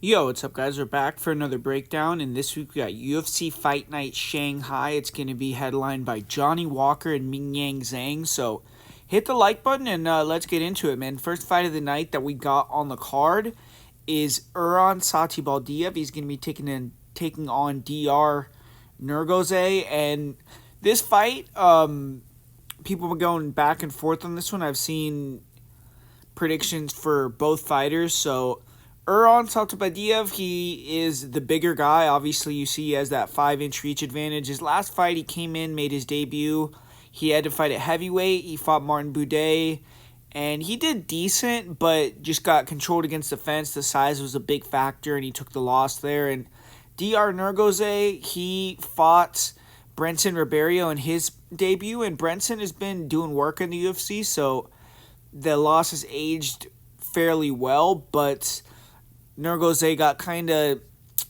Yo, what's up, guys? We're back for another breakdown, and this week we got UFC Fight Night Shanghai. It's going to be headlined by Johnny Walker and Mingyang Zhang. So hit the like button and let's get into it, man. First fight of the night that we got on the card is Uran Satibaldiyev. He's going to be taking on DR Nergoze, and this fight, people were going back and forth on this one. I've seen predictions for both fighters, so Uran Satibaldiyev, he is the bigger guy. Obviously, you see he has that 5-inch reach advantage. His last fight, he came in, made his debut. He had to fight at heavyweight. He fought Martin Boudet, and he did decent, but just got controlled against the fence. The size was a big factor, and he took the loss there. And DR Nergoze, he fought Brenson Ribeiro in his debut, and Brenson has been doing work in the UFC, so the loss has aged fairly well, but Nergoze got kind of,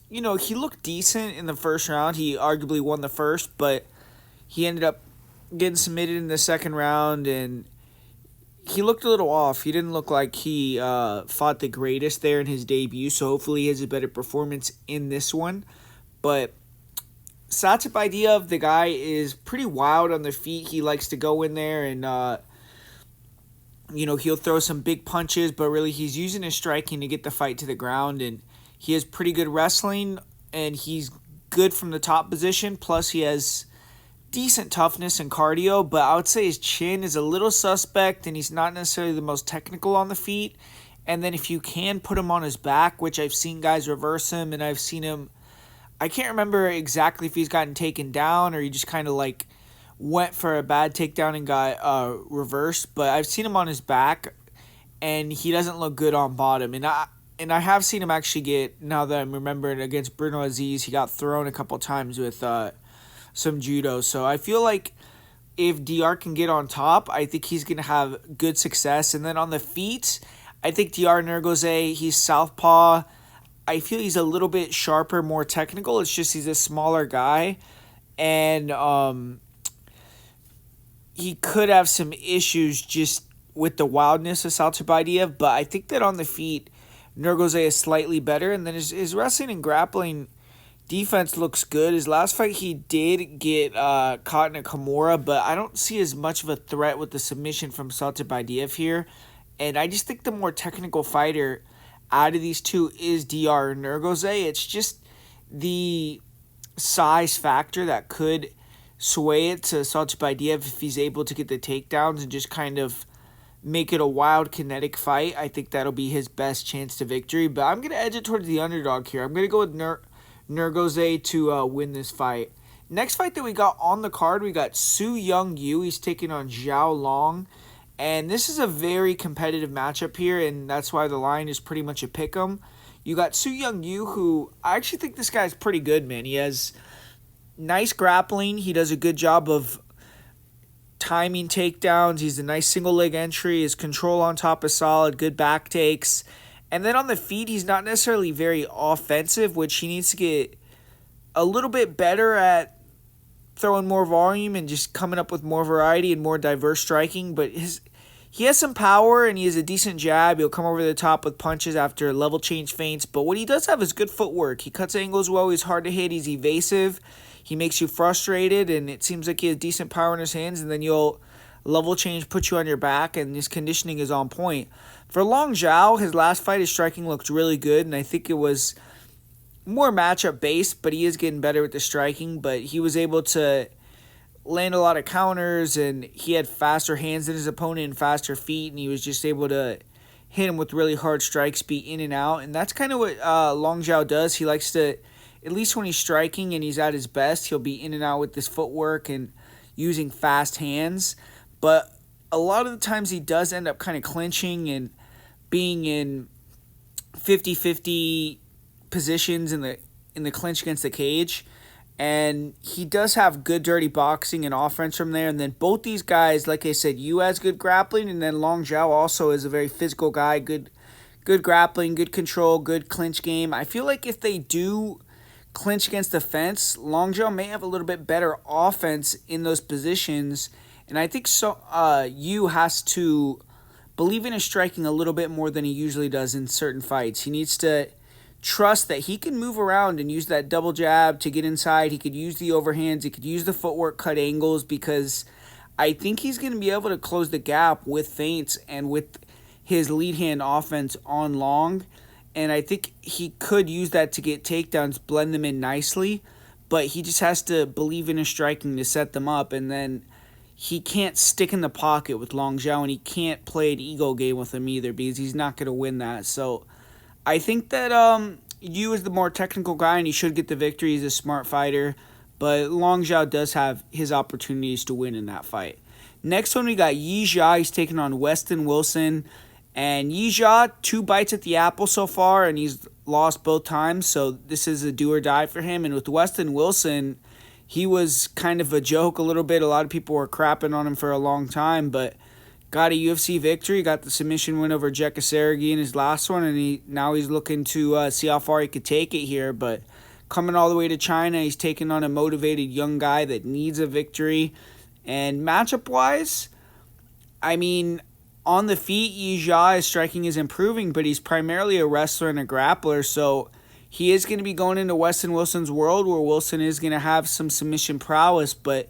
he looked decent in the first round. He arguably won the first, but he ended up getting submitted in the second round, and he looked a little off. He didn't look like he fought the greatest there in his debut, so hopefully he has a better performance in this one. But Satibaldiyev, the guy, is pretty wild on the feet. He likes to go in there and he'll throw some big punches, but really he's using his striking to get the fight to the ground, and he has pretty good wrestling, and he's good from the top position, plus he has decent toughness and cardio, but I would say his chin is a little suspect, and he's not necessarily the most technical on the feet. And then if you can put him on his back, which I've seen guys reverse him, and I've seen him, I can't remember exactly if he's gotten taken down or he just kind of went for a bad takedown and got reversed, but I've seen him on his back, and he doesn't look good on bottom. And I have seen him actually get, now that I'm remembering, against Bruno Aziz, he got thrown a couple times with some judo. So I feel like if DR can get on top, I think he's going to have good success. And then on the feet, I think DR Nergoze, he's southpaw. I feel he's a little bit sharper, more technical. It's just he's a smaller guy, and he could have some issues just with the wildness of Satibaldiyev, but I think that on the feet, Nergoze is slightly better, and then his wrestling and grappling defense looks good. His last fight, he did get caught in a Kimura, but I don't see as much of a threat with the submission from Satibaldiyev here, and I just think the more technical fighter out of these two is DR Nergoze. It's just the size factor that could sway it to Satibaldiyev if he's able to get the takedowns and just kind of make it a wild kinetic fight. I think that'll be his best chance to victory, but I'm going to edge it towards the underdog here. I'm going to go with Nergoze to win this fight. Next fight that we got on the card, we got Su Young Yu. He's taking on Zhao Long, and this is a very competitive matchup here, and that's why the line is pretty much a pick'em. You got Su Young Yu, who I actually think this guy's pretty good, man. He has nice grappling. He does a good job of timing takedowns. He's a nice single leg entry. His control on top is solid. Good back takes. And then on the feet, he's not necessarily very offensive, which he needs to get a little bit better at, throwing more volume and just coming up with more variety and more diverse striking. But he has some power, and he has a decent jab. He'll come over the top with punches after level change feints. But what he does have is good footwork. He cuts angles well. He's hard to hit. He's evasive. He makes you frustrated, and it seems like he has decent power in his hands, and then you'll level change, put you on your back, and his conditioning is on point. For Long Zhao, his last fight, his striking looked really good, and I think it was more matchup based, but he is getting better with the striking. But he was able to land a lot of counters, and he had faster hands than his opponent and faster feet, and he was just able to hit him with really hard strikes, be in and out. And that's kind of what Long Zhao does. He likes to, at least when he's striking and he's at his best, he'll be in and out with this footwork and using fast hands. But a lot of the times he does end up kind of clinching and being in 50-50 positions in the clinch against the cage. And he does have good dirty boxing and offense from there. And then both these guys, like I said, Yu has good grappling, and then Long Zhao also is a very physical guy. Good grappling, good control, good clinch game. I feel like if they do clinch against the fence, Long Zhao may have a little bit better offense in those positions. And I think Yu has to believe in his striking a little bit more than he usually does in certain fights. He needs to trust that he can move around and use that double jab to get inside. He could use the overhands. He could use the footwork, cut angles, because I think he's going to be able to close the gap with feints and with his lead hand offense on long. And I think he could use that to get takedowns, blend them in nicely. But he just has to believe in his striking to set them up. And then he can't stick in the pocket with Long Zhao, and he can't play an ego game with him either, because he's not going to win that. So I think that Yu is the more technical guy, and he should get the victory. He's a smart fighter. But Long Zhao does have his opportunities to win in that fight. Next one, we got Yi Jia. He's taking on Weston Wilson. And Yi Jia, 2 bites at the apple so far, and he's lost both times. So this is a do or die for him. And with Weston Wilson, he was kind of a joke a little bit. A lot of people were crapping on him for a long time, but got a UFC victory, got the submission win over Jekka Saragi in his last one, and now he's looking to see how far he could take it here. But coming all the way to China, he's taking on a motivated young guy that needs a victory. And matchup-wise, I mean, on the feet, Yi Jia's striking is improving, but he's primarily a wrestler and a grappler, so he is going to be going into Weston Wilson's world where Wilson is going to have some submission prowess, but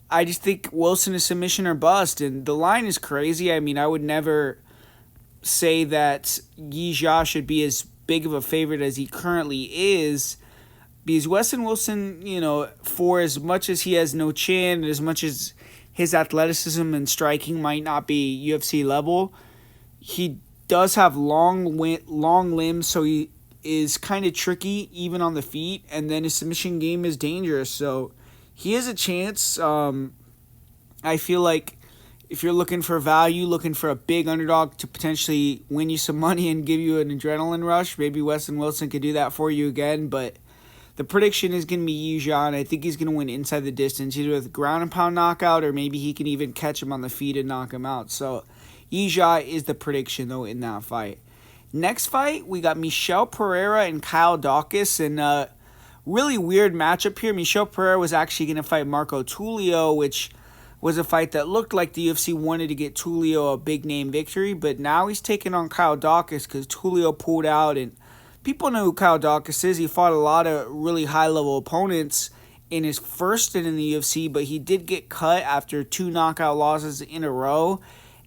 I just think Wilson is submission or bust, and the line is crazy. I mean, I would never say that Yi Jia should be as big of a favorite as he currently is, because Weston Wilson, for as much as he has no chin, as much as his athleticism and striking might not be UFC level, he does have long limbs, so he is kind of tricky even on the feet, and then his submission game is dangerous, so he has a chance. I feel like if you're looking for value, looking for a big underdog to potentially win you some money and give you an adrenaline rush, maybe Weston Wilson could do that for you again, but the prediction is going to be Yi Jia, and I think he's going to win inside the distance, either with ground and pound knockout, or maybe he can even catch him on the feet and knock him out. So Yi Jia is the prediction, though, in that fight. Next fight, we got Michel Pereira and Kyle Daukaus, and really weird matchup here. Michel Pereira was actually going to fight Marco Tulio, which was a fight that looked like the UFC wanted to get Tulio a big-name victory, but now he's taking on Kyle Daukaus because Tulio pulled out, and people know who Kyle Daukaus is. He fought a lot of really high-level opponents in his first stint in the UFC, but he did get cut after 2 knockout losses in a row.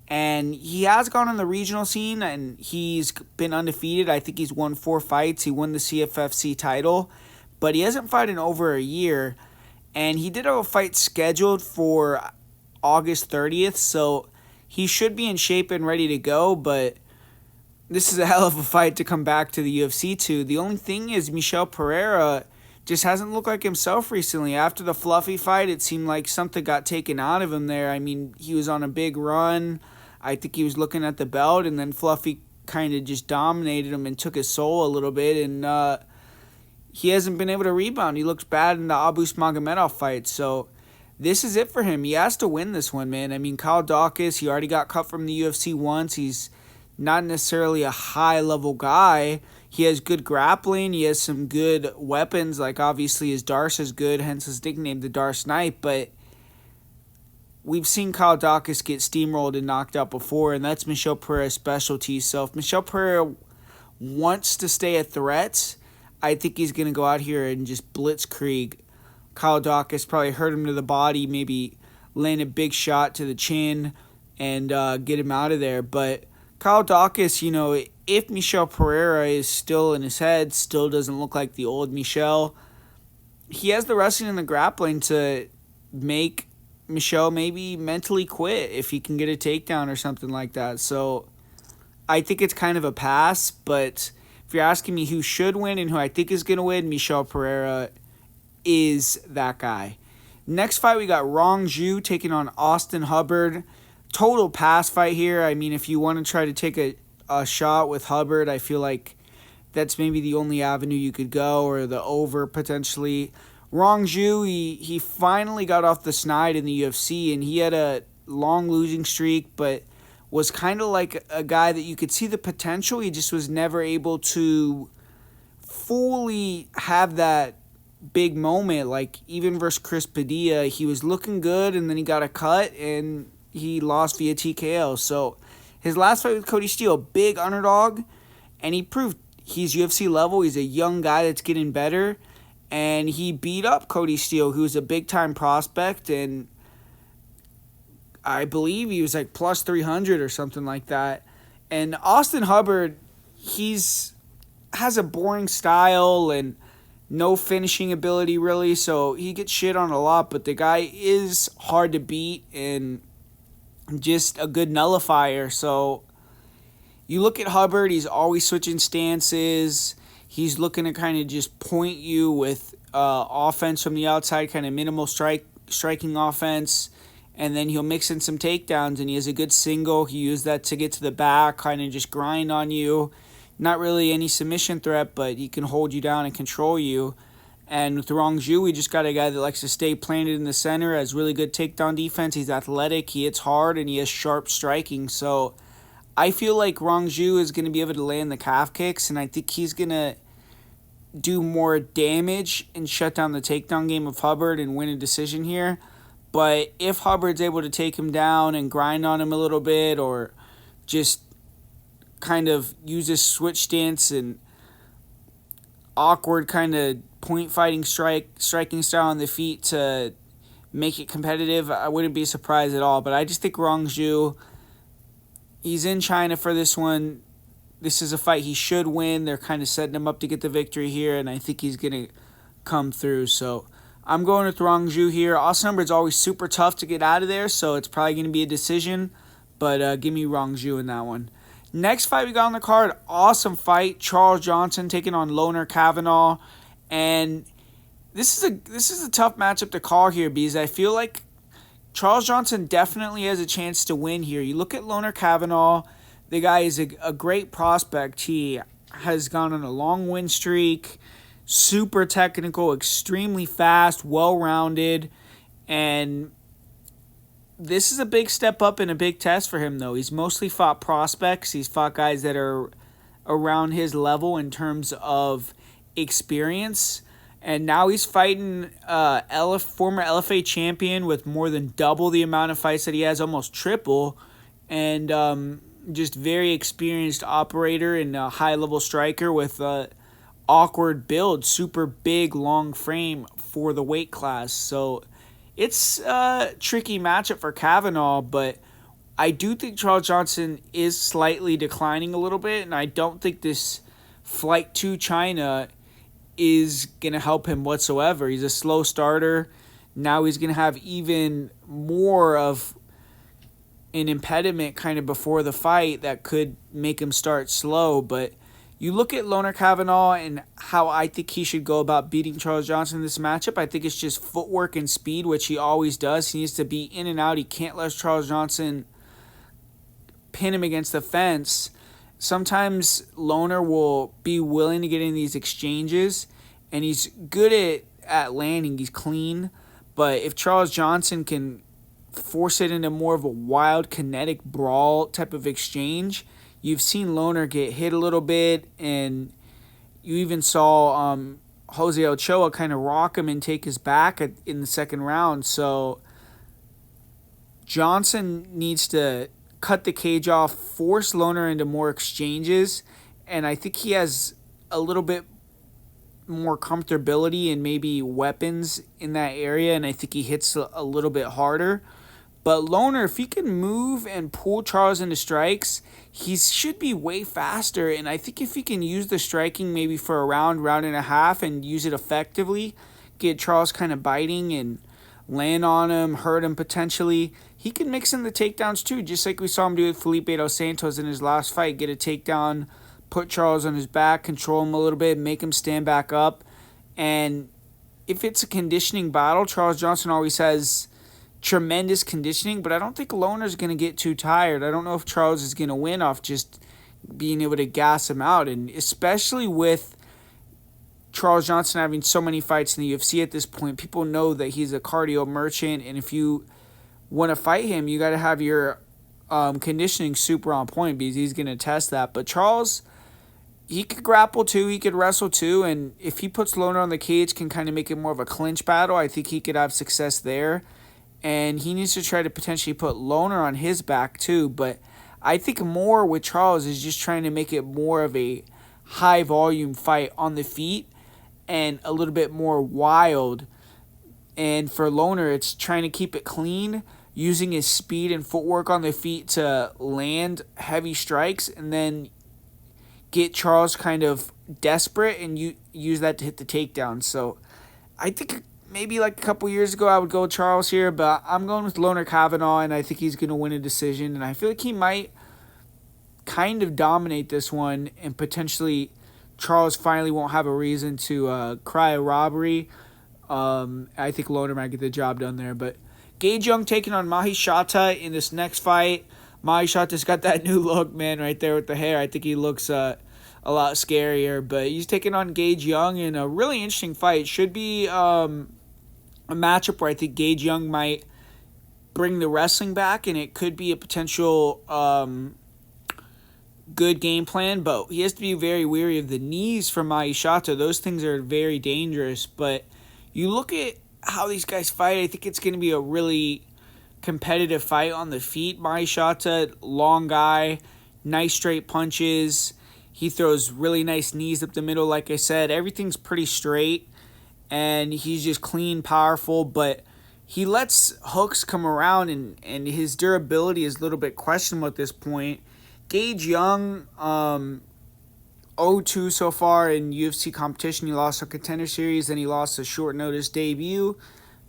And he has gone on the regional scene, and he's been undefeated. I think he's won 4 fights. He won the CFFC title, but he hasn't fought in over a year. And he did have a fight scheduled for August 30th, so he should be in shape and ready to go, but this is a hell of a fight to come back to the UFC to. The only thing is Michel Pereira just hasn't looked like himself recently. After the Fluffy fight, it seemed like something got taken out of him there. I mean, he was on a big run. I think he was looking at the belt, and then Fluffy kind of just dominated him and took his soul a little bit, and he hasn't been able to rebound. He looks bad in the Abu Smagomedov fight, so this is it for him. He has to win this one, man. I mean, Kyle Daukaus, he already got cut from the UFC once. He's not necessarily a high-level guy. He has good grappling. He has some good weapons. Like, obviously, his Darce is good, hence his nickname, the Darce Knight. But we've seen Kyle Daukaus get steamrolled and knocked out before, and that's Michel Pereira's specialty. So if Michel Pereira wants to stay a threat, I think he's going to go out here and just blitzkrieg Kyle Daukaus, probably hurt him to the body, maybe land a big shot to the chin and get him out of there. But Kyle Daukaus, if Michel Pereira is still in his head, still doesn't look like the old Michel, he has the wrestling and the grappling to make Michel maybe mentally quit if he can get a takedown or something like that. So I think it's kind of a pass, but if you're asking me who should win and who I think is going to win, Michel Pereira is that guy. Next fight, we got Rong Zhu taking on Austin Hubbard. Total pass fight here. I mean, if you want to try to take a shot with Hubbard, I feel like that's maybe the only avenue you could go, or the over potentially. Rong Zhu, he finally got off the snide in the UFC, and he had a long losing streak, but was kind of like a guy that you could see the potential. He just was never able to fully have that big moment. Like, even versus Chris Padilla, he was looking good, and then he got a cut, and he lost via TKO. So his last fight with Cody Steele, big underdog, and he proved he's UFC level. He's a young guy that's getting better. And he beat up Cody Steele, who's a big-time prospect. And I believe he was like plus 300 or something like that. And Austin Hubbard, has a boring style and no finishing ability really, so he gets shit on a lot, but the guy is hard to beat and just a good nullifier. So you look at Hubbard, he's always switching stances. He's looking to kind of just point you with offense from the outside, kind of minimal striking offense. And then he'll mix in some takedowns, and he has a good single. He used that to get to the back, kind of just grind on you. Not really any submission threat, but he can hold you down and control you. And with Rong Zhu, we just got a guy that likes to stay planted in the center, has really good takedown defense. He's athletic, he hits hard, and he has sharp striking. So I feel like Rong Zhu is going to be able to land the calf kicks, and I think he's going to do more damage and shut down the takedown game of Hubbard and win a decision here. But if Hubbard's able to take him down and grind on him a little bit, or just kind of use his switch stance and awkward kind of point fighting striking style on the feet to make it competitive, I wouldn't be surprised at all. But I just think Rong Zhu, he's in China for this one. This is a fight he should win. They're kind of setting him up to get the victory here, and I think he's going to come through. So I'm going with Rong Zhu here. Austin Hubbard's always super tough to get out of there, so it's probably going to be a decision. But give me Rong Zhu in that one. Next fight we got on the card, awesome fight. Charles Johnson taking on Loner Kavanaugh. And this is a tough matchup to call here because I feel like Charles Johnson definitely has a chance to win here. You look at Loner Kavanaugh, the guy is a great prospect. He has gone on a long win streak. Super technical, extremely fast, well-rounded, and this is a big step up and a big test for him, though. He's mostly fought prospects. He's fought guys that are around his level in terms of experience, and now he's fighting former LFA champion with more than double the amount of fights that he has, almost triple, and just very experienced operator and a high-level striker with awkward build, super big, long frame for the weight class. So it's a tricky matchup for Kavanaugh, but I do think Charles Johnson is slightly declining a little bit, and I don't think this flight to China is going to help him whatsoever. He's a slow starter. Now he's going to have even more of an impediment kind of before the fight that could make him start slow, but you look at Loner Kavanaugh and how I think he should go about beating Charles Johnson in this matchup. I think it's just footwork and speed, which he always does. He needs to be in and out. He can't let Charles Johnson pin him against the fence. Sometimes Loner will be willing to get in these exchanges, and he's good at landing. He's clean. But if Charles Johnson can force it into more of a wild, kinetic brawl type of exchange, you've seen Loner get hit a little bit, and you even saw Jose Ochoa kind of rock him and take his back in the second round. So Johnson needs to cut the cage off, force Loner into more exchanges, and I think he has a little bit more comfortability and maybe weapons in that area, and I think he hits a little bit harder. But Loner, if he can move and pull Charles into strikes, he should be way faster. And I think if he can use the striking maybe for a round and a half, and use it effectively, get Charles kind of biting and land on him, hurt him potentially, he can mix in the takedowns too, just like we saw him do with Felipe Dos Santos in his last fight. Get a takedown, put Charles on his back, control him a little bit, make him stand back up. And if it's a conditioning battle, Charles Johnson always has tremendous conditioning, but I don't think Loner's going to get too tired. I don't know if Charles is going to win off just being able to gas him out, and especially with Charles Johnson having so many fights in the UFC at this point, people know that he's a cardio merchant, and if you want to fight him, you got to have your conditioning super on point, because he's going to test that. But Charles, he could grapple too, he could wrestle too, and if he puts Loner on the cage, can kind of make it more of a clinch battle, I think he could have success there. And he needs to try to potentially put Loner on his back too. But I think more with Charles is just trying to make it more of a high volume fight on the feet and a little bit more wild. And for Lohner, it's trying to keep it clean, using his speed and footwork on the feet to land heavy strikes, and then get Charles kind of desperate and use that to hit the takedown. So I think maybe like a couple years ago I would go with Charles here, but I'm going with Lohner Kavanaugh, and I think he's going to win a decision. And I feel like he might kind of dominate this one, and potentially Charles finally won't have a reason to cry a robbery. I think Lohner might get the job done there. But Gage Young taking on Mahishata in this next fight. Mahishata's got that new look, man, right there with the hair. I think he looks a lot scarier. But he's taking on Gage Young in a really interesting fight. Should be a matchup where I think Gage Young might bring the wrestling back, and it could be a potential good game plan. But he has to be very wary of the knees from Mahishata. Those things are very dangerous. But you look at how these guys fight, I think it's going to be a really competitive fight on the feet. Mahishata, long guy, nice straight punches. He throws really nice knees up the middle, like I said. Everything's pretty straight, and he's just clean, powerful, but he lets hooks come around, and his durability is a little bit questionable at this point. Gage Young, 0-2 so far in UFC competition. He lost a Contender Series, then he lost a short notice debut.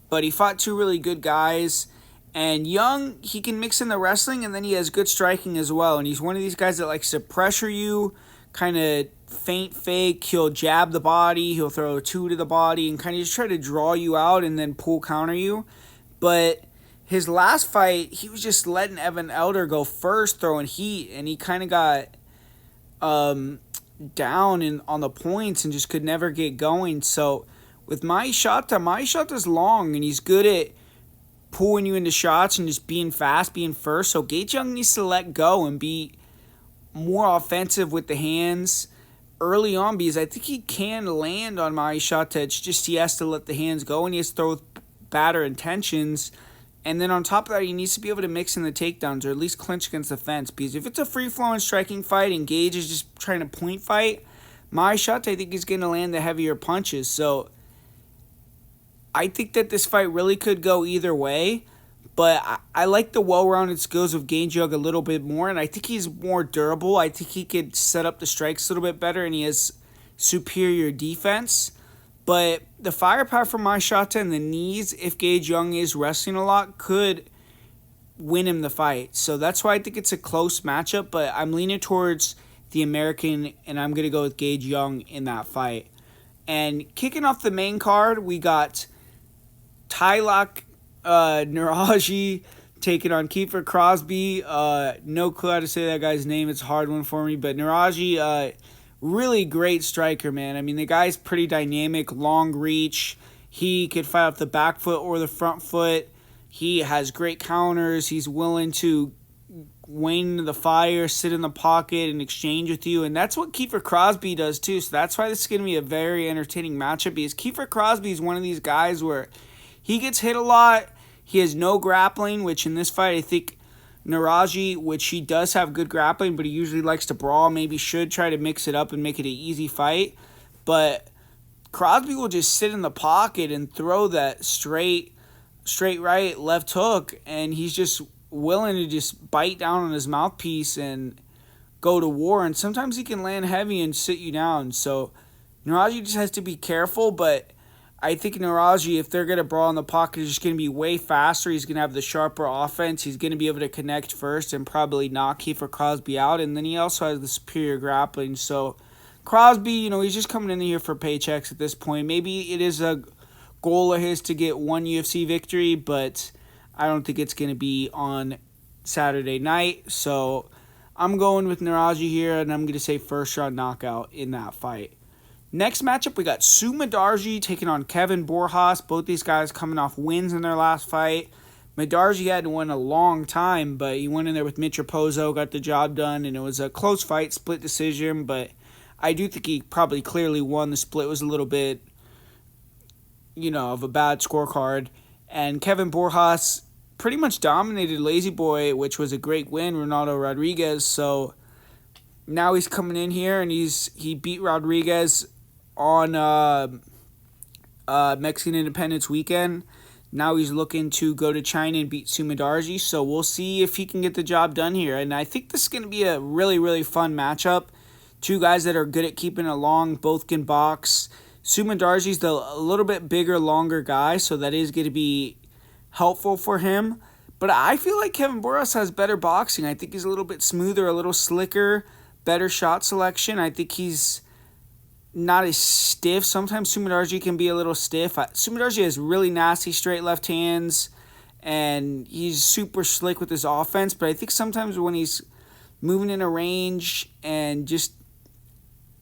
But he fought two really good guys. And Young, he can mix in the wrestling, and then he has good striking as well. And he's one of these guys that likes to pressure you, kind of feint fake. He'll jab the body, he'll throw a two to the body, and kind of just try to draw you out and then pull counter you. But his last fight, he was just letting Evan Elder go first, throwing heat, and he kind of got down on the points and just could never get going. So with Mahishata's long, and he's good at pulling you into shots and just being fast, being first. So Gage Young needs to let go and be more offensive with the hands early on, because I think he can land on Mahishata. It's just he has to let the hands go, and he has to throw with better intentions. And then on top of that, he needs to be able to mix in the takedowns, or at least clinch against the fence. Because if it's a free-flowing striking fight and Gage is just trying to point fight, Mahishata, I think he's going to land the heavier punches. So I think that this fight really could go either way. But I like the well-rounded skills of Gage Young a little bit more, and I think he's more durable. I think he could set up the strikes a little bit better, and he has superior defense. But the firepower from Mahishata and the knees, if Gage Young is wrestling a lot, could win him the fight. So that's why I think it's a close matchup, but I'm leaning towards the American, and I'm going to go with Gage Young in that fight. And kicking off the main card, we got Tylak Niraji taking on Kiefer Crosby. No clue how to say that guy's name. It's a hard one for me, but Niraji, really great striker, man. I mean, the guy's pretty dynamic, long reach. He could fight off the back foot or the front foot. He has great counters. He's willing to wane into the fire, sit in the pocket, and exchange with you. And that's what Kiefer Crosby does too. So that's why this is going to be a very entertaining matchup, because Kiefer Crosby is one of these guys where he gets hit a lot. He has no grappling, which in this fight I think Niraji, which he does have good grappling, but he usually likes to brawl, maybe should try to mix it up and make it an easy fight. But Crosby will just sit in the pocket and throw that straight right, left hook, and he's just willing to just bite down on his mouthpiece and go to war. And sometimes he can land heavy and sit you down. So Niraji just has to be careful, but I think Niraji, if they're going to brawl in the pocket, is just going to be way faster. He's going to have the sharper offense. He's going to be able to connect first and probably knock Kiefer Crosby out. And then he also has the superior grappling. So Crosby, he's just coming in here for paychecks at this point. Maybe it is a goal of his to get one UFC victory, but I don't think it's going to be on Saturday night. So I'm going with Niraji here, and I'm going to say first round knockout in that fight. Next matchup, we got Sumadarji taking on Kevin Borjas. Both these guys coming off wins in their last fight. Medarji hadn't won a long time, but he went in there with Mitch Raposo, got the job done, and it was a close fight, split decision, but I do think he probably clearly won. The split was a little bit, of a bad scorecard. And Kevin Borjas pretty much dominated Lazy Boy, which was a great win, Ronaldo Rodriguez, so now he's coming in here and he beat Rodriguez on Mexican Independence Weekend. Now he's looking to go to China and beat Sumidarji. So we'll see if he can get the job done here. And I think this is going to be a really, really fun matchup. Two guys that are good at keeping it long, both can box. Sumidarji's a little bit bigger, longer guy, so that is going to be helpful for him. But I feel like Kevin Boras has better boxing. I think he's a little bit smoother, a little slicker, better shot selection. I think he's not as stiff. Sometimes Sumidarji can be a little stiff. Sumidarji has really nasty straight left hands, and he's super slick with his offense. But I think sometimes when he's moving in a range and just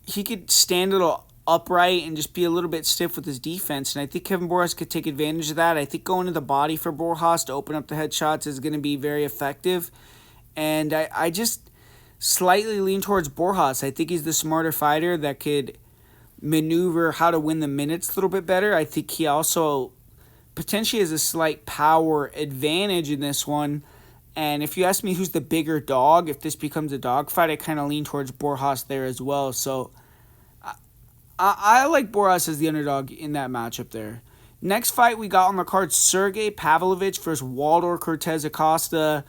he could stand a little upright and just be a little bit stiff with his defense. And I think Kevin Borjas could take advantage of that. I think going to the body for Borjas to open up the headshots is going to be very effective. And I just slightly lean towards Borjas. I think he's the smarter fighter that could maneuver how to win the minutes a little bit better. I think he also potentially has a slight power advantage in this one. And if you ask me who's the bigger dog, if this becomes a dog fight, I kind of lean towards Borjas there as well. So I like Borjas as the underdog in that matchup there. Next fight we got on the card, Sergey Pavlovich versus Waldor Cortez Acosta.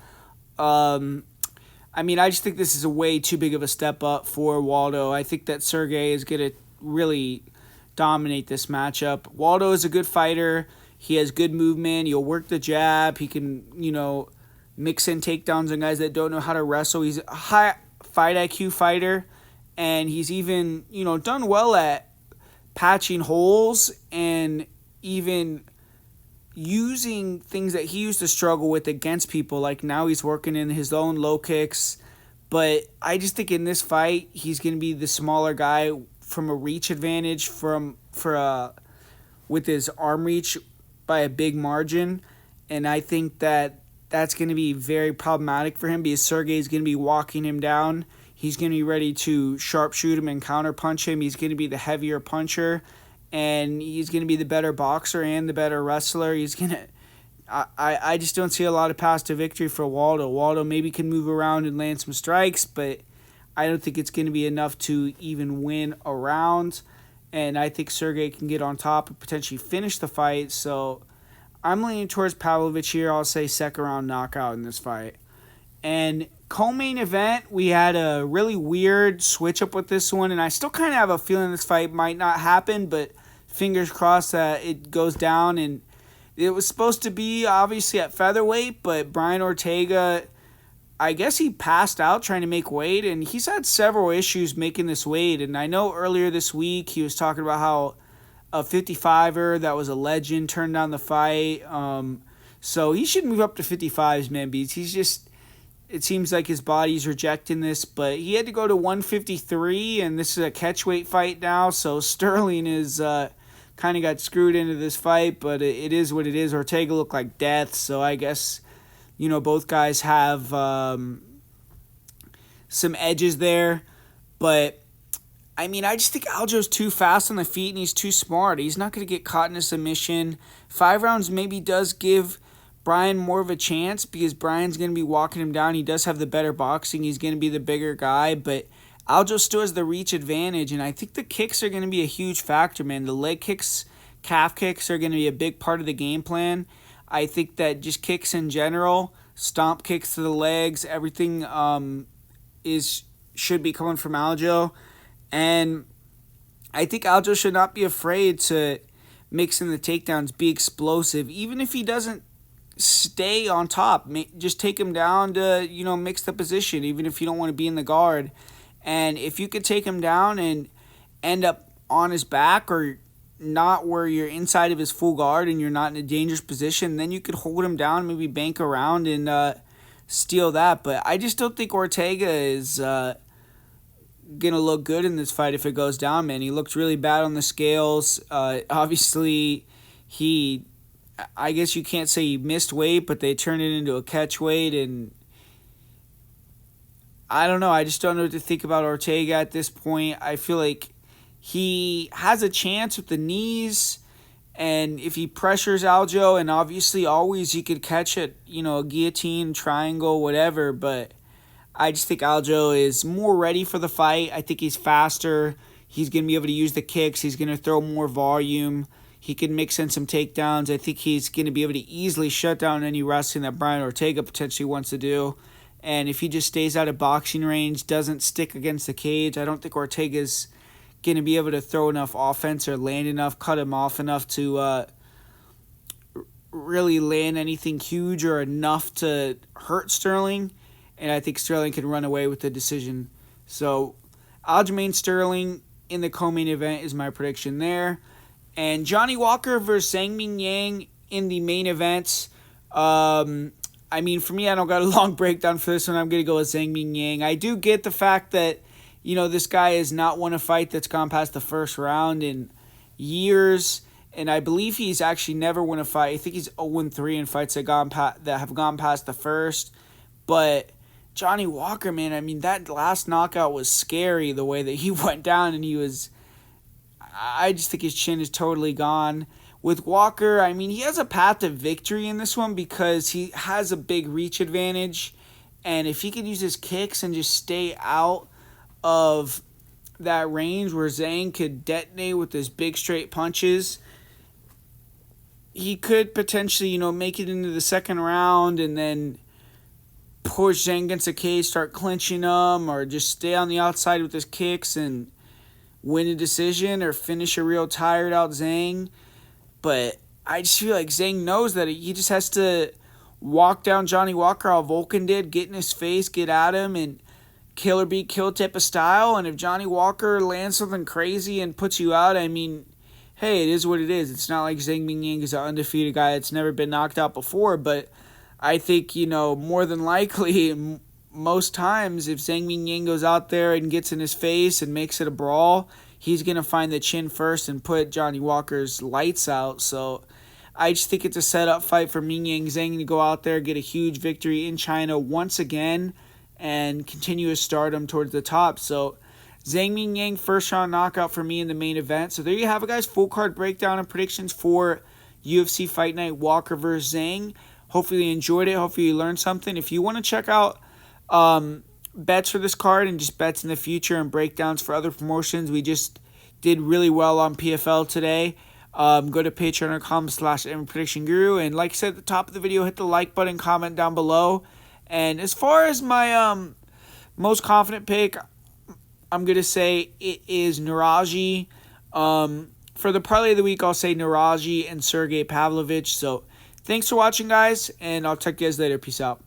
I just think this is a way too big of a step up for Waldo. I think that Sergey is going to really dominate this matchup. Waldo is a good fighter. He has good movement. He'll work the jab. He can, mix in takedowns on guys that don't know how to wrestle. He's a high fight IQ fighter, and he's even, done well at patching holes and even using things that he used to struggle with against people. Like now he's working in his own low kicks. But I just think in this fight, he's going to be the smaller guy from a reach advantage with his arm reach by a big margin. And I think that that's going to be very problematic for him because Sergey is going to be walking him down. He's going to be ready to sharpshoot him and counterpunch him. He's going to be the heavier puncher, and he's going to be the better boxer and the better wrestler. He's going to... I just don't see a lot of paths to victory for Waldo. Waldo maybe can move around and land some strikes, but I don't think it's going to be enough to even win a round. And I think Sergey can get on top and potentially finish the fight. So I'm leaning towards Pavlovich here. I'll say second round knockout in this fight. And co-main event, we had a really weird switch up with this one, and I still kind of have a feeling this fight might not happen, but fingers crossed that it goes down. And it was supposed to be obviously at featherweight, but Brian Ortega, I guess he passed out trying to make weight, and he's had several issues making this weight. And I know earlier this week he was talking about how a 55er that was a legend turned down the fight. So he should move up to 55s, man, because he's just... It seems like his body's rejecting this, but he had to go to 153, and this is a catchweight fight now, so Sterling is kind of got screwed into this fight, but it is what it is. Ortega looked like death, so I guess, both guys have some edges there, but I just think Aljo's too fast on the feet, and he's too smart. He's not going to get caught in a submission. 5 rounds maybe does give Brian more of a chance because Brian's going to be walking him down. He does have the better boxing. He's going to be the bigger guy, but Aljo still has the reach advantage, and I think the kicks are going to be a huge factor, man. The leg kicks, calf kicks are going to be a big part of the game plan. I think that just kicks in general, stomp kicks to the legs, everything should be coming from Aljo, and I think Aljo should not be afraid to mix in the takedowns, be explosive, even if he doesn't stay on top. Just take him down to, mix the position, even if you don't want to be in the guard. And if you could take him down and end up on his back or not where you're inside of his full guard and you're not in a dangerous position, then you could hold him down, maybe bank around and steal that. But I just don't think Ortega is going to look good in this fight if it goes down, man. He looked really bad on the scales. Obviously, I guess you can't say he missed weight, but they turned it into a catch weight, and I don't know. I just don't know what to think about Ortega at this point. I feel like he has a chance with the knees, and if he pressures Aljo, and obviously always he could catch it, a guillotine, triangle, whatever, but I just think Aljo is more ready for the fight. I think he's faster. He's going to be able to use the kicks. He's going to throw more volume. He can mix in some takedowns. I think he's going to be able to easily shut down any wrestling that Brian Ortega potentially wants to do. And if he just stays out of boxing range, doesn't stick against the cage, I don't think Ortega's going to be able to throw enough offense or land enough, cut him off enough to really land anything huge or enough to hurt Sterling. And I think Sterling can run away with the decision. So Aljamain Sterling in the co-main event is my prediction there. And Johnny Walker versus Zhang Mingyang in the main events. I mean, for me, I don't got a long breakdown for this one. I'm going to go with Zhang Mingyang. I do get the fact that, this guy has not won a fight that's gone past the first round in years. And I believe he's actually never won a fight. I think he's 0-3 in fights that have gone past the first. But Johnny Walker, man, I mean, that last knockout was scary the way that he went down. And I just think his chin is totally gone. With Walker, I mean, he has a path to victory in this one because he has a big reach advantage. And if he could use his kicks and just stay out of that range where Zhang could detonate with his big straight punches, he could potentially, make it into the second round and then push Zhang against the cage, start clinching him, or just stay on the outside with his kicks and win a decision or finish a real tired out Zhang. But I just feel like Zhang knows that he just has to walk down Johnny Walker how Volkan did, get in his face, get at him, and kill or be killed type of style. And if Johnny Walker lands something crazy and puts you out, I mean, hey, it is what it is. It's not like Zhang Mingyang is an undefeated guy that's never been knocked out before. But I think, more than likely, most times, if Zhang Mingyang goes out there and gets in his face and makes it a brawl, he's going to find the chin first and put Johnny Walker's lights out. So I just think it's a setup fight for Mingyang Zhang to go out there, get a huge victory in China once again, and continue his stardom towards the top. So Zhang Mingyang, first round knockout for me in the main event. So there you have it, guys. Full card breakdown and predictions for UFC Fight Night Walker vs. Zhang. Hopefully you enjoyed it. Hopefully you learned something. If you want to check out bets for this card and just bets in the future and breakdowns for other promotions, we just did really well on PFL today. Go to patreon.com/MMAPredictionGuru. And like I said at the top of the video, hit the like button, comment down below. And as far as my most confident pick, I'm going to say it is Nuraji. For the parlay of the week, I'll say Nuraji and Sergey Pavlovich. So thanks for watching, guys, and I'll talk to you guys later. Peace out.